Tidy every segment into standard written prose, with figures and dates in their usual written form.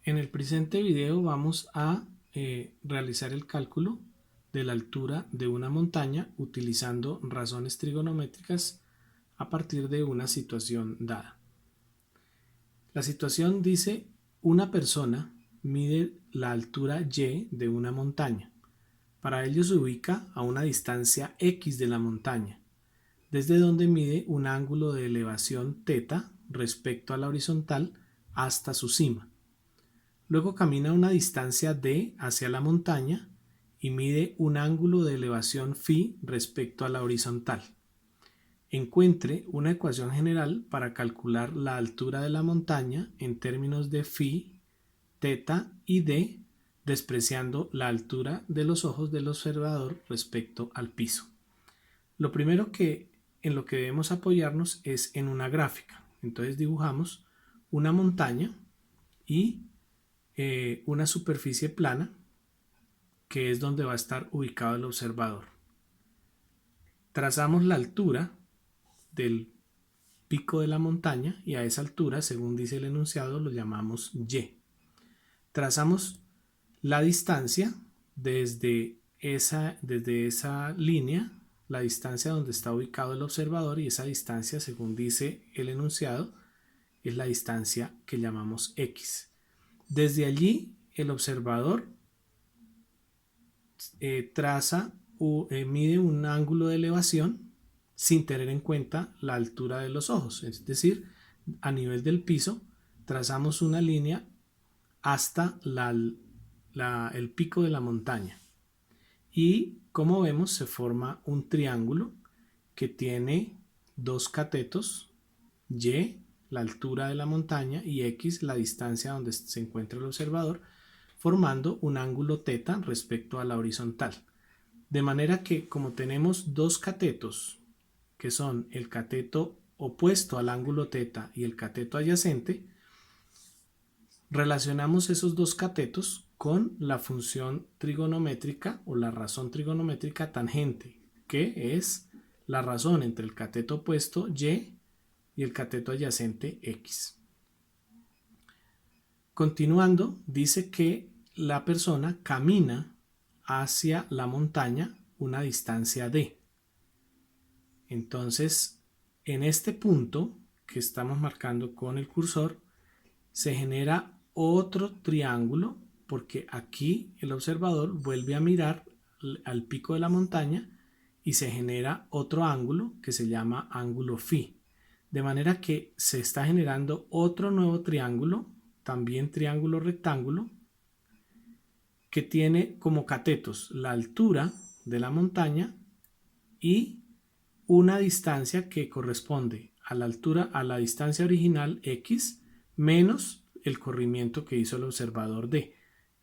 En el presente video vamos a realizar el cálculo de la altura de una montaña utilizando razones trigonométricas a partir de una situación dada. La situación dice: una persona mide la altura y de una montaña. Para ello se ubica a una distancia x de la montaña, desde donde mide un ángulo de elevación θ respecto a la horizontal hasta su cima. Luego camina una distancia d hacia la montaña y mide un ángulo de elevación φ respecto a la horizontal. Encuentre una ecuación general para calcular la altura de la montaña en términos de φ, θ y d, despreciando la altura de los ojos del observador respecto al piso. Lo primero en lo que debemos apoyarnos es en una gráfica. Entonces dibujamos una montaña y una superficie plana, que es donde va a estar ubicado el observador. Trazamos la altura del pico de la montaña y a esa altura, según dice el enunciado, lo llamamos y. Trazamos la distancia desde esa línea, la distancia donde está ubicado el observador, y esa distancia, según dice el enunciado, es la distancia que llamamos x. Desde allí el observador mide un ángulo de elevación sin tener en cuenta la altura de los ojos, es decir, a nivel del piso trazamos una línea hasta el pico de la montaña, y como vemos se forma un triángulo que tiene dos catetos: y, la altura de la montaña, y x, la distancia donde se encuentra el observador, formando un ángulo θ respecto a la horizontal. De manera que, como tenemos dos catetos, que son el cateto opuesto al ángulo θ y el cateto adyacente, relacionamos esos dos catetos con la función trigonométrica o la razón trigonométrica tangente, que es la razón entre el cateto opuesto y el cateto adyacente x. Continuando, dice que la persona camina hacia la montaña una distancia d. Entonces, en este punto que estamos marcando con el cursor, se genera otro triángulo, porque aquí el observador vuelve a mirar al pico de la montaña y se genera otro ángulo que se llama ángulo φ. De manera que se está generando otro nuevo triángulo, también triángulo rectángulo, que tiene como catetos la altura de la montaña y una distancia que corresponde a la distancia original x menos el corrimiento que hizo el observador d.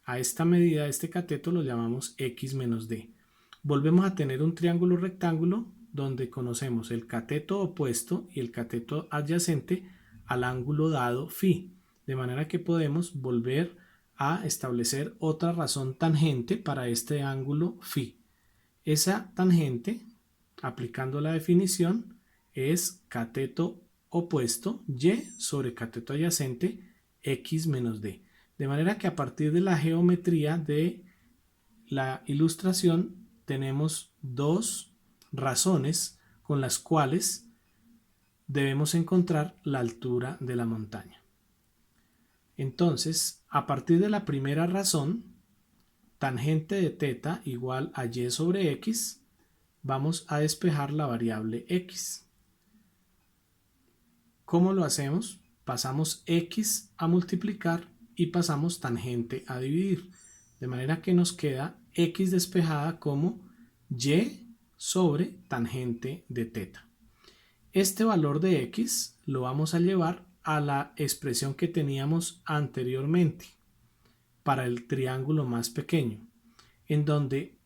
A esta medida de este cateto lo llamamos x menos d. Volvemos a tener un triángulo rectángulo donde conocemos el cateto opuesto y el cateto adyacente al ángulo dado φ, de manera que podemos volver a establecer otra razón tangente para este ángulo φ. Esa tangente, aplicando la definición, es cateto opuesto y sobre cateto adyacente x menos d. De manera que a partir de la geometría de la ilustración tenemos dos razones con las cuales debemos encontrar la altura de la montaña. Entonces, a partir de la primera razón, tangente de θ igual a y sobre x, vamos a despejar la variable x. ¿Cómo lo hacemos? Pasamos x a multiplicar y pasamos tangente a dividir, de manera que nos queda x despejada como y sobre tangente de θ. Este valor de x lo vamos a llevar a la expresión que teníamos anteriormente para el triángulo más pequeño, en donde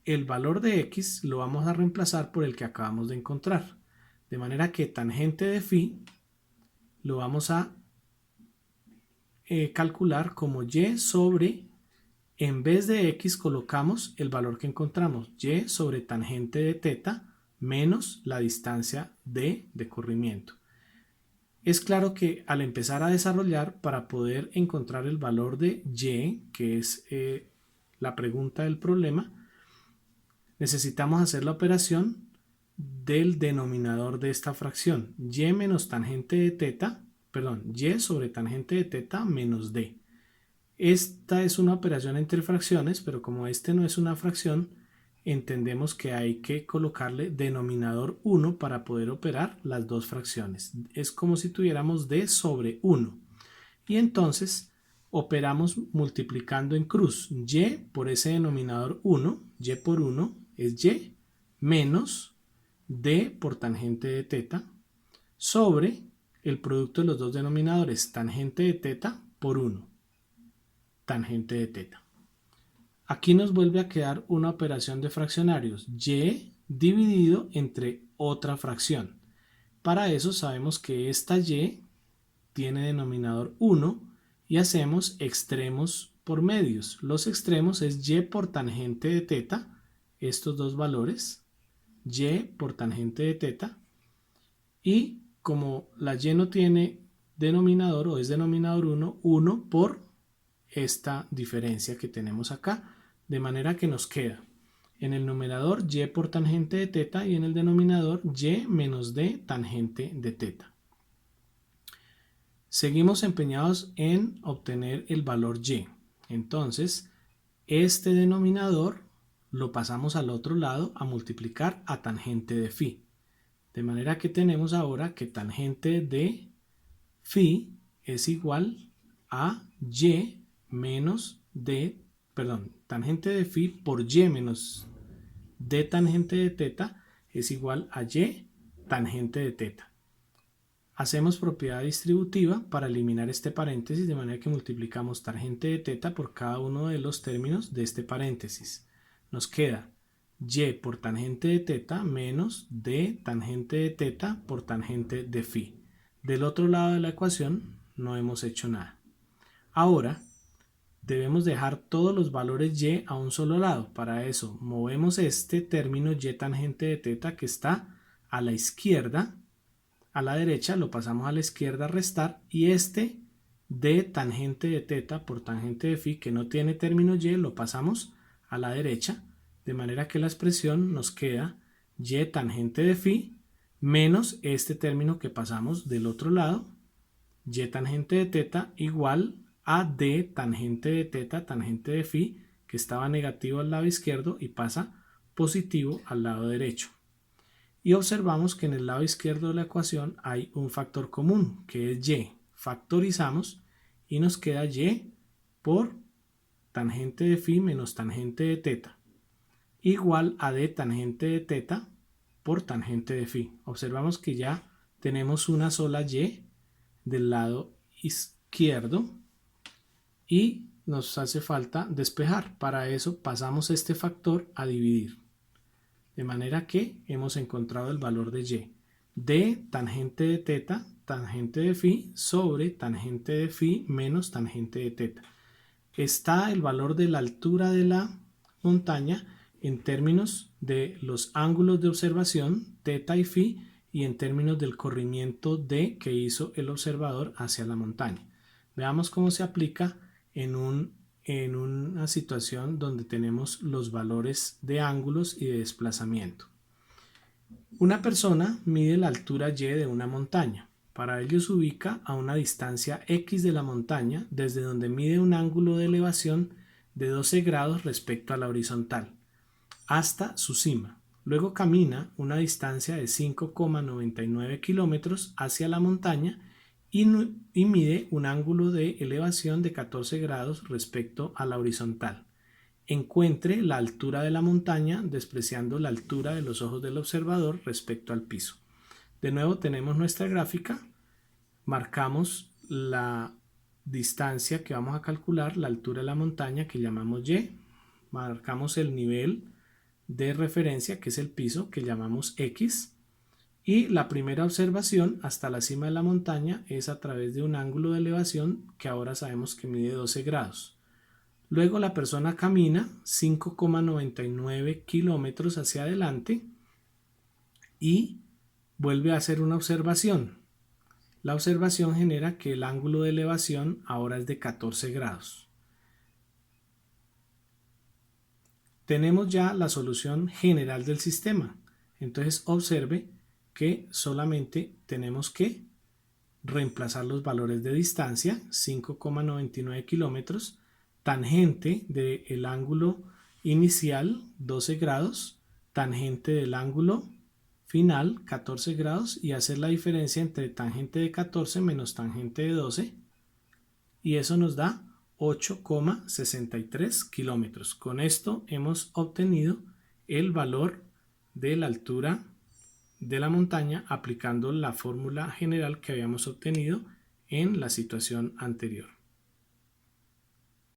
el valor de x lo vamos a reemplazar por el que acabamos de encontrar, de manera que tangente de φ lo vamos a calcular como y sobre, en vez de x colocamos el valor que encontramos, y sobre tangente de θ menos la distancia d de corrimiento. Es claro que al empezar a desarrollar, para poder encontrar el valor de y, que es la pregunta del problema, necesitamos hacer la operación del denominador de esta fracción, y menos tangente de teta, perdón, y sobre tangente de teta menos d. Esta es una operación entre fracciones, pero como este no es una fracción, entendemos que hay que colocarle denominador 1 para poder operar las dos fracciones. Es como si tuviéramos d sobre 1. Y entonces operamos multiplicando en cruz. Y por ese denominador 1, y por 1 es y, menos d por tangente de teta, sobre el producto de los dos denominadores, tangente de teta por 1, tangente de teta. Aquí nos vuelve a quedar una operación de fraccionarios, y dividido entre otra fracción. Para eso sabemos que esta y tiene denominador 1 y hacemos extremos por medios. Los extremos es y por tangente de teta, estos dos valores, y por tangente de teta, y como la y no tiene denominador o es denominador 1, 1 por esta diferencia que tenemos acá, de manera que nos queda en el numerador y por tangente de teta y en el denominador y menos d tangente de teta. Seguimos empeñados en obtener el valor y. Entonces, este denominador lo pasamos al otro lado a multiplicar a tangente de phi. De manera que tenemos ahora que tangente de phi es igual a y menos d, perdón, tangente de phi por y menos d tangente de teta es igual a y tangente de teta. Hacemos propiedad distributiva para eliminar este paréntesis, de manera que multiplicamos tangente de teta por cada uno de los términos de este paréntesis. Nos queda y por tangente de teta menos d tangente de teta por tangente de phi. Del otro lado de la ecuación no hemos hecho nada. Ahora debemos dejar todos los valores y a un solo lado. Para eso movemos este término y tangente de teta que está a la izquierda, a la derecha lo pasamos a la izquierda a restar, y este d tangente de teta por tangente de phi que no tiene término y lo pasamos a la derecha, de manera que la expresión nos queda y tangente de phi menos este término que pasamos del otro lado, y tangente de teta igual a d tangente de teta tangente de phi, que estaba negativo al lado izquierdo y pasa positivo al lado derecho. Y observamos que en el lado izquierdo de la ecuación hay un factor común, que es y. Factorizamos y nos queda y por tangente de phi menos tangente de teta igual a d tangente de teta por tangente de phi. Observamos que ya tenemos una sola y del lado izquierdo y nos hace falta despejar. Para eso pasamos este factor a dividir. De manera que hemos encontrado el valor de y. D tangente de teta, tangente de phi, sobre tangente de phi menos tangente de teta. Está el valor de la altura de la montaña en términos de los ángulos de observación, teta y phi, y en términos del corrimiento d que hizo el observador hacia la montaña. Veamos cómo se aplica en una situación donde tenemos los valores de ángulos y de desplazamiento. Una persona mide la altura y de una montaña. Para ello se ubica a una distancia x de la montaña, desde donde mide un ángulo de elevación de 12 grados respecto a la horizontal, hasta su cima. Luego camina una distancia de 5,99 kilómetros hacia la montaña y mide un ángulo de elevación de 14 grados respecto a la horizontal. Encuentre la altura de la montaña despreciando la altura de los ojos del observador respecto al piso. De nuevo tenemos nuestra gráfica, marcamos la distancia que vamos a calcular, la altura de la montaña que llamamos y, marcamos el nivel de referencia que es el piso que llamamos x, y la primera observación hasta la cima de la montaña es a través de un ángulo de elevación que ahora sabemos que mide 12 grados. Luego la persona camina 5,99 kilómetros hacia adelante y vuelve a hacer una observación. la observación genera que el ángulo de elevación ahora es de 14 grados. Tenemos ya la solución general del sistema. Entonces observe que solamente tenemos que reemplazar los valores de distancia, 5,99 kilómetros, tangente del ángulo inicial, 12 grados, tangente del ángulo final, 14 grados, y hacer la diferencia entre tangente de 14 menos tangente de 12, y eso nos da 8,63 kilómetros. Con esto hemos obtenido el valor de la altura de la montaña aplicando la fórmula general que habíamos obtenido en la situación anterior.